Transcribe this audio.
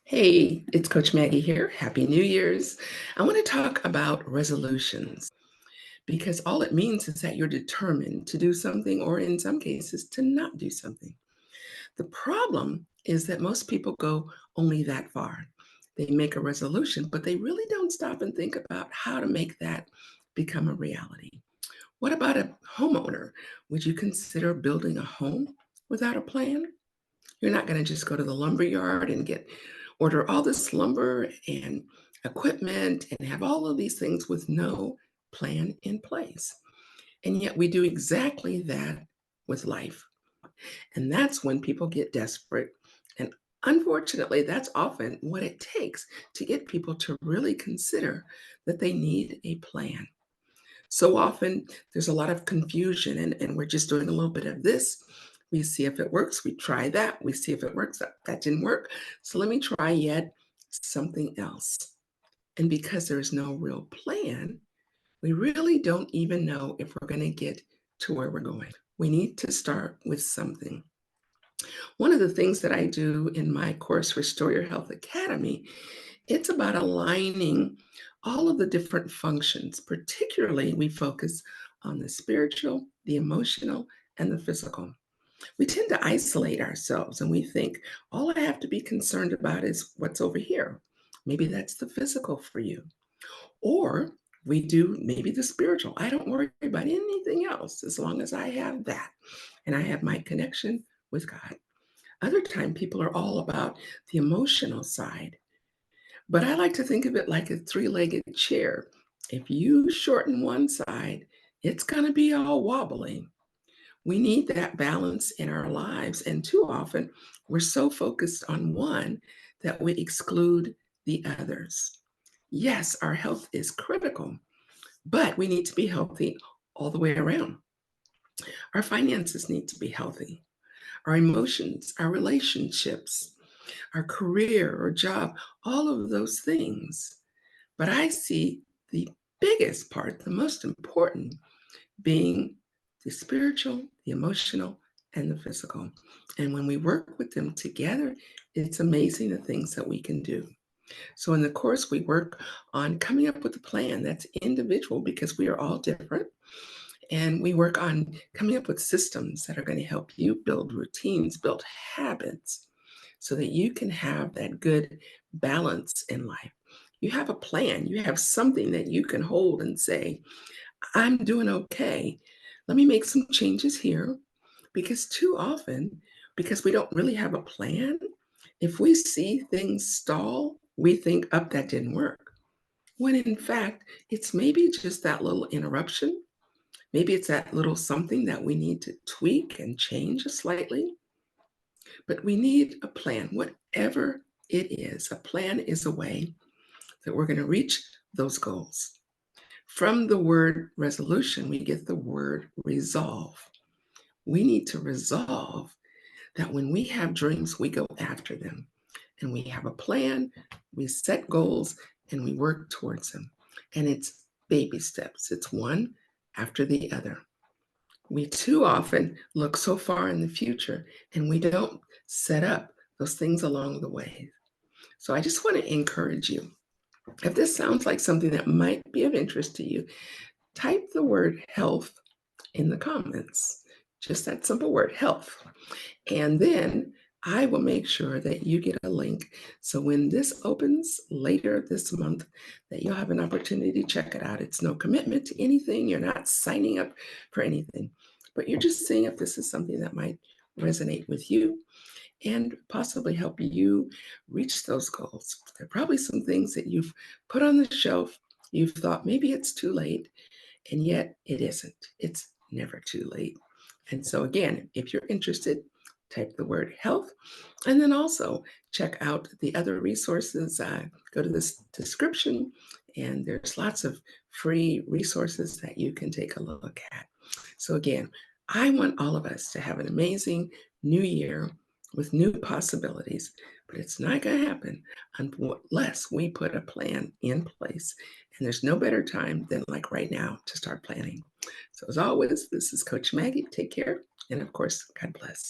Hey, it's Coach Maggie here. Happy New Year's. I want to talk about resolutions because all it means is that you're determined to do something, or in some cases, to not do something. The problem is that most people go only that far. They make a resolution, but they really don't stop and think about how to make that become a reality. What about a homeowner? Would you consider building a home without a plan? You're not going to just go to the lumber yard and order all this lumber and equipment and have all of these things with no plan in place. And yet we do exactly that with life. And that's when people get desperate. And unfortunately, that's often what it takes to get people to really consider that they need a plan. So often there's a lot of confusion, and we're just doing a little bit of this. We see if it works. We try that. We see if it works. That didn't work. So let me try yet something else. And because there's no real plan, we really don't even know if we're going to get to where we're going. We need to start with something. One of the things that I do in my course, Restore Your Health Academy, it's about aligning all of the different functions. Particularly, we focus on the spiritual, the emotional, and the physical. We tend to isolate ourselves and we think, all I have to be concerned about is what's over here. Maybe that's the physical for you. Or we do maybe the spiritual. I don't worry about anything else as long as I have that and I have my connection with God. Other time, people are all about the emotional side. But I like to think of it like a three-legged chair. If you shorten one side, it's going to be all wobbly. We need that balance in our lives. And too often, we're so focused on one that we exclude the others. Yes, our health is critical, but we need to be healthy all the way around. Our finances need to be healthy, our emotions, our relationships, our career or job, all of those things. But I see the biggest part, the most important, being the spiritual, the emotional, and the physical. And when we work with them together, it's amazing the things that we can do. So in the course, we work on coming up with a plan that's individual because we are all different. And we work on coming up with systems that are going to help you build routines, build habits so that you can have that good balance in life. You have a plan, you have something that you can hold and say, I'm doing okay. Let me make some changes here. Because too often, because we don't really have a plan, if we see things stall, we think, up, that didn't work. When in fact, it's maybe just that little interruption. Maybe it's that little something that we need to tweak and change slightly. But we need a plan, whatever it is. A plan is a way that we're going to reach those goals. From the word resolution, we get the word resolve. We need to resolve that when we have dreams, we go after them. And we have a plan, we set goals, and we work towards them. And it's baby steps, it's one after the other. We too often look so far in the future and we don't set up those things along the way. So I just want to encourage you. If this sounds like something that might be of interest to you, type the word health in the comments. Just that simple word, health. And then I will make sure that you get a link. So when this opens later this month, that you'll have an opportunity to check it out. It's no commitment to anything. You're not signing up for anything, but you're just seeing if this is something that might resonate with you and possibly help you reach those goals. There are probably some things that you've put on the shelf. You've thought maybe it's too late, and yet it isn't. It's never too late. And so, again, if you're interested, type the word health and then also check out the other resources. Go to this description, and there's lots of free resources that you can take a look at. So, again, I want all of us to have an amazing new year with new possibilities, but it's not going to happen unless we put a plan in place. And there's no better time than like right now to start planning. So, as always, this is Coach Maggie. Take care. And of course, God bless.